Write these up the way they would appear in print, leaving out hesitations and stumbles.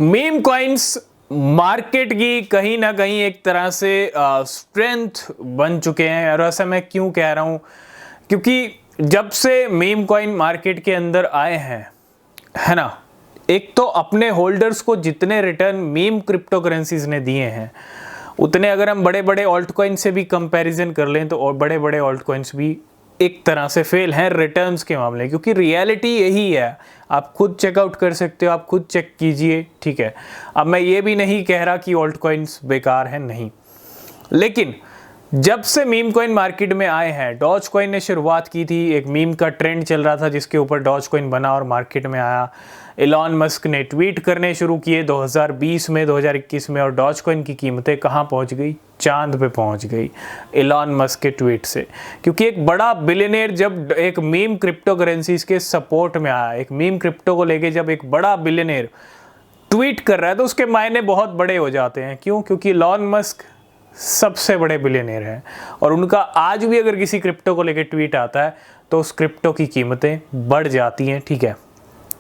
Meme coins market की कहीं ना कहीं एक तरह से स्ट्रेंथ बन चुके हैं। और ऐसा मैं क्यों कह रहा हूं, क्योंकि जब से मीम कॉइन मार्केट के अंदर आए हैं, है ना, एक तो अपने होल्डर्स को जितने रिटर्न मीम क्रिप्टो करेंसीज ने दिए हैं उतने अगर हम बड़े बड़े ऑल्ट कॉइन से भी कंपैरिजन कर लें तो और बड़े बड़े ऑल्ट कॉइन्स भी एक तरह से फेल हैं रिटर्न्स के मामले, क्योंकि रियलिटी यही है। आप खुद चेकआउट कर सकते हो, आप खुद चेक कीजिए, ठीक है। अब मैं ये भी नहीं कह रहा कि ऑल्ट कॉइन्स बेकार हैं, नहीं, लेकिन जब से मीम कॉइन मार्केट में आए हैं, डॉज कॉइन ने शुरुआत की थी, एक मीम का ट्रेंड चल रहा था जिसके ऊपर डॉज कॉइन बना और मार्केट में आया। इलॉन मस्क ने ट्वीट करने शुरू किए 2020 में, 2021 में, और डॉज कॉइन की कीमतें कहाँ पहुँच गई? चांद पे पहुँच गई इलॉन मस्क के ट्वीट से। क्योंकि एक बड़ा बिलियनियर जब एक मीम क्रिप्टो करेंसीज के सपोर्ट में आया, एक मीम क्रिप्टो को लेके जब एक बड़ा बिलियनियर ट्वीट कर रहा है तो उसके मायने बहुत बड़े हो जाते हैं। क्यों? क्योंकि इलॉन मस्क सबसे बड़े बिलियनियर हैं और उनका आज भी अगर किसी क्रिप्टो को लेकर ट्वीट आता है तो उस क्रिप्टो की कीमतें बढ़ जाती हैं, ठीक है।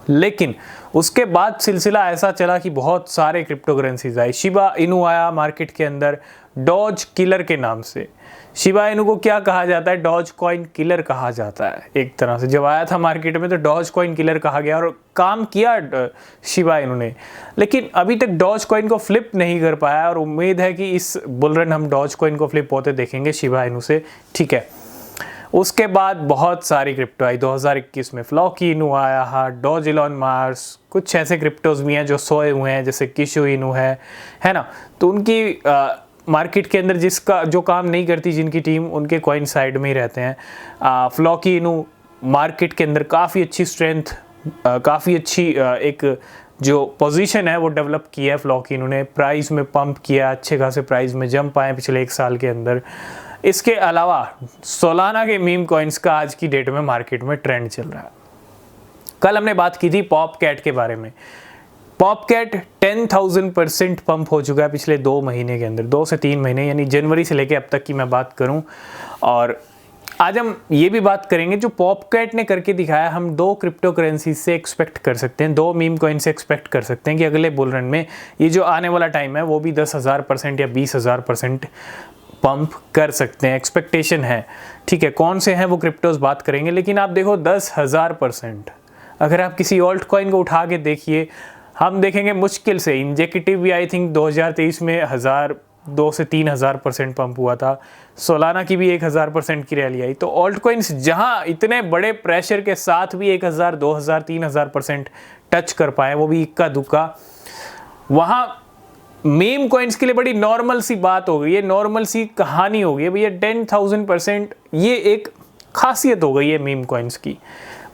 लेकिन उसके बाद सिलसिला ऐसा चला कि बहुत सारे क्रिप्टो करेंसीज आए। शिबा इनू आया मार्केट के अंदर डॉज किलर के नाम से। शिबा इनू को क्या कहा जाता है? डॉज कॉइन किलर कहा जाता है एक तरह से। जब आया था मार्केट में तो डॉज कॉइन किलर कहा गया और काम किया शिबा इनू ने, लेकिन अभी तक डॉज कॉइन को फ्लिप नहीं कर पाया और उम्मीद है कि इस बुलरन हम डॉज कॉइन को फ्लिप होते देखेंगे शिबा इनू से, ठीक है। उसके बाद बहुत सारी क्रिप्टो आई। 2021 में फ्लॉकी इनू आया, हाँ, डॉज इलॉन मार्स, कुछ ऐसे क्रिप्टोज भी हैं जो सोए हुए हैं जैसे किशु इनू है ना। तो उनकी मार्केट के अंदर जिसका जो काम नहीं करती जिनकी टीम, उनके कॉइन साइड में ही रहते हैं। फ्लॉकी इनू मार्केट के अंदर काफ़ी अच्छी स्ट्रेंथ, काफ़ी अच्छी एक जो पोजीशन है वो डेवलप किया है फ्लॉकी इनू ने। प्राइस में पंप किया, अच्छे खासे प्राइस में जंप आए पिछले एक साल के अंदर। इसके अलावा सोलाना के मीम कॉइन्स का आज की डेट में मार्केट में ट्रेंड चल रहा है। कल हमने बात की थी पॉप कैट के बारे में। पॉप कैट 10,000% पंप हो चुका है पिछले 2 महीने के अंदर, 2 से 3 महीने, यानी जनवरी से लेके अब तक की मैं बात करूं। और आज हम ये भी बात करेंगे जो पॉप कैट ने करके दिखाया, हम 2 क्रिप्टो करेंसी से एक्सपेक्ट कर सकते हैं, 2 मीम कॉइन से एक्सपेक्ट कर सकते हैं कि अगले बुल रन में ये जो आने वाला टाइम है वो भी 10,000% या 20,000% पंप कर सकते हैं, एक्सपेक्टेशन है, ठीक है। कौन से हैं वो क्रिप्टोज बात करेंगे, लेकिन आप देखो 10,000%। अगर आप किसी ऑल्ट कॉइन को उठा के देखिए, हम देखेंगे मुश्किल से इंजेक्टिव भी आई थिंक 2023 में 2 से 3,000% पंप हुआ था। सोलाना की भी 1,000% की रैली आई। तो ऑल्ट कॉइन्स जहाँ इतने बड़े प्रेशर के साथ भी 1,000, 2,000, 3,000% टच कर पाए, वो भी इक्का दुक्का, वहाँ मीम कॉइन्स के लिए बड़ी नॉर्मल सी बात हो गई है, नॉर्मल सी कहानी हो गई है भैया। 10,000%, ये एक खासियत हो गई है मीम कॉइन्स की।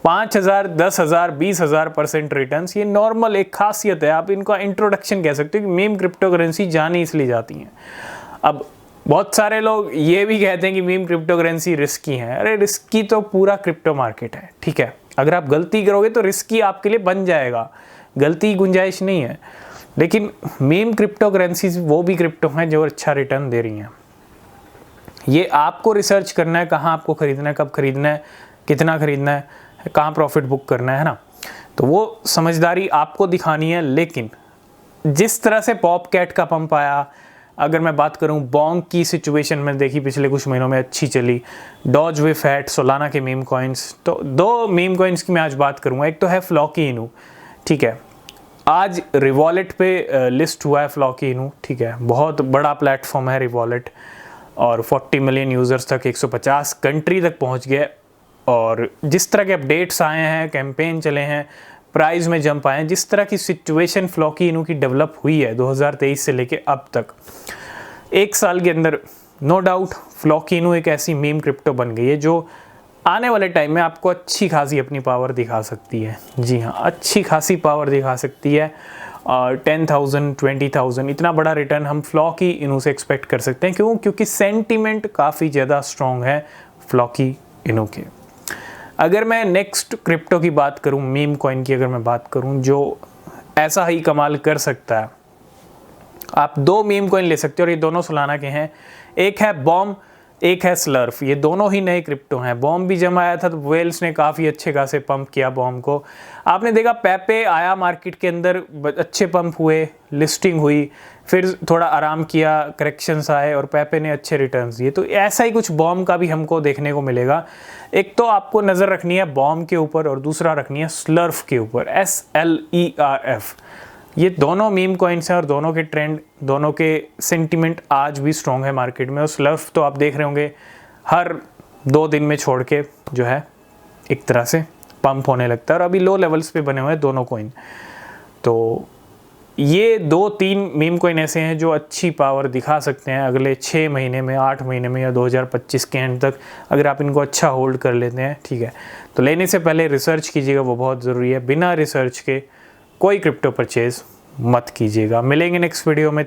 5,000, 10,000, 20,000% रिटर्न्स, ये नॉर्मल एक खासियत है। आप इनका इंट्रोडक्शन कह सकते हो कि मीम क्रिप्टो करेंसी जानी इसलिए जाती हैं। अब बहुत सारे लोग ये भी कहते हैं कि मीम क्रिप्टो करेंसी रिस्की है। अरे रिस्की तो पूरा क्रिप्टो मार्केट है, ठीक है। अगर आप गलती करोगे तो रिस्की आपके लिए बन जाएगा, गलती की गुंजाइश नहीं है। लेकिन मीम क्रिप्टो करेंसीज वो भी क्रिप्टो हैं जो अच्छा रिटर्न दे रही हैं। ये आपको रिसर्च करना है, कहाँ आपको खरीदना है, कब खरीदना है, कितना खरीदना है, कहाँ प्रॉफिट बुक करना है ना। तो वो समझदारी आपको दिखानी है। लेकिन जिस तरह से पॉप कैट का पंप आया, अगर मैं बात करूं बॉन्ग की सिचुएशन में देखी पिछले कुछ महीनों में अच्छी चली, डॉज वे फैट, सोलाना के मीम कॉइन्स, तो 2 मीम कॉइन्स की मैं आज बात करूंगा। एक तो है फ्लॉकी इनू, ठीक है। आज रिवॉलेट पे लिस्ट हुआ है फ्लॉकी इनू, ठीक है। बहुत बड़ा प्लेटफॉर्म है रिवॉलेट और 40 मिलियन यूज़र्स तक, 150 कंट्री तक पहुंच गया। और जिस तरह के अपडेट्स आए हैं, कैंपेन चले हैं, प्राइस में जंप आए हैं, जिस तरह की सिचुएशन फ्लॉकी इनू की डेवलप हुई है 2023 से लेके अब तक, 1 साल के अंदर, नो डाउट फ्लॉकी इनू एक ऐसी मीम क्रिप्टो बन गई है जो आने वाले टाइम में आपको अच्छी खासी अपनी पावर दिखा सकती है। जी हाँ, अच्छी खासी पावर दिखा सकती है। और 10,000, 20,000 इतना बड़ा रिटर्न हम फ्लॉकी इनू से एक्सपेक्ट कर सकते हैं। क्यों? क्योंकि सेंटीमेंट काफ़ी ज़्यादा स्ट्रॉन्ग है फ्लॉकी इनू के। अगर मैं नेक्स्ट क्रिप्टो की बात करूं, मीम कॉइन की अगर मैं बात करूं जो ऐसा ही कमाल कर सकता है, आप 2 मीम कॉइन ले सकते हो और ये दोनों सोलाना के हैं। एक है बॉम एक है स्लर्फ। ये दोनों ही नए क्रिप्टो हैं। बॉम्ब भी जब आया था तो वेल्स ने काफ़ी अच्छे खासे पंप किया बॉम्ब को। आपने देखा पेपे आया मार्केट के अंदर, अच्छे पंप हुए, लिस्टिंग हुई, फिर थोड़ा आराम किया, करेक्शंस आए और पेपे ने अच्छे रिटर्न्स दिए। तो ऐसा ही कुछ बॉम्ब का भी हमको देखने को मिलेगा। एक तो आपको नज़र रखनी है बॉम्ब के ऊपर और दूसरा रखनी है स्लर्फ के ऊपर, SLERF। ये दोनों मीम कॉइन्स हैं और दोनों के ट्रेंड, दोनों के सेंटिमेंट आज भी स्ट्रॉन्ग है मार्केट में। और स्लर्फ तो आप देख रहे होंगे हर 2 दिन में छोड़ के जो है एक तरह से पंप होने लगता है और अभी लो लेवल्स पे बने हुए हैं दोनों कॉइन। तो ये 2-3 मीम कॉइन ऐसे हैं जो अच्छी पावर दिखा सकते हैं अगले 6 महीने में, 8 महीने में या 2025 के एंड तक, अगर आप इनको अच्छा होल्ड कर लेते हैं। ठीक है, तो लेने से पहले रिसर्च कीजिएगा, वो बहुत ज़रूरी है। बिना रिसर्च के कोई क्रिप्टो परचेज मत कीजिएगा। मिलेंगे नेक्स्ट वीडियो में।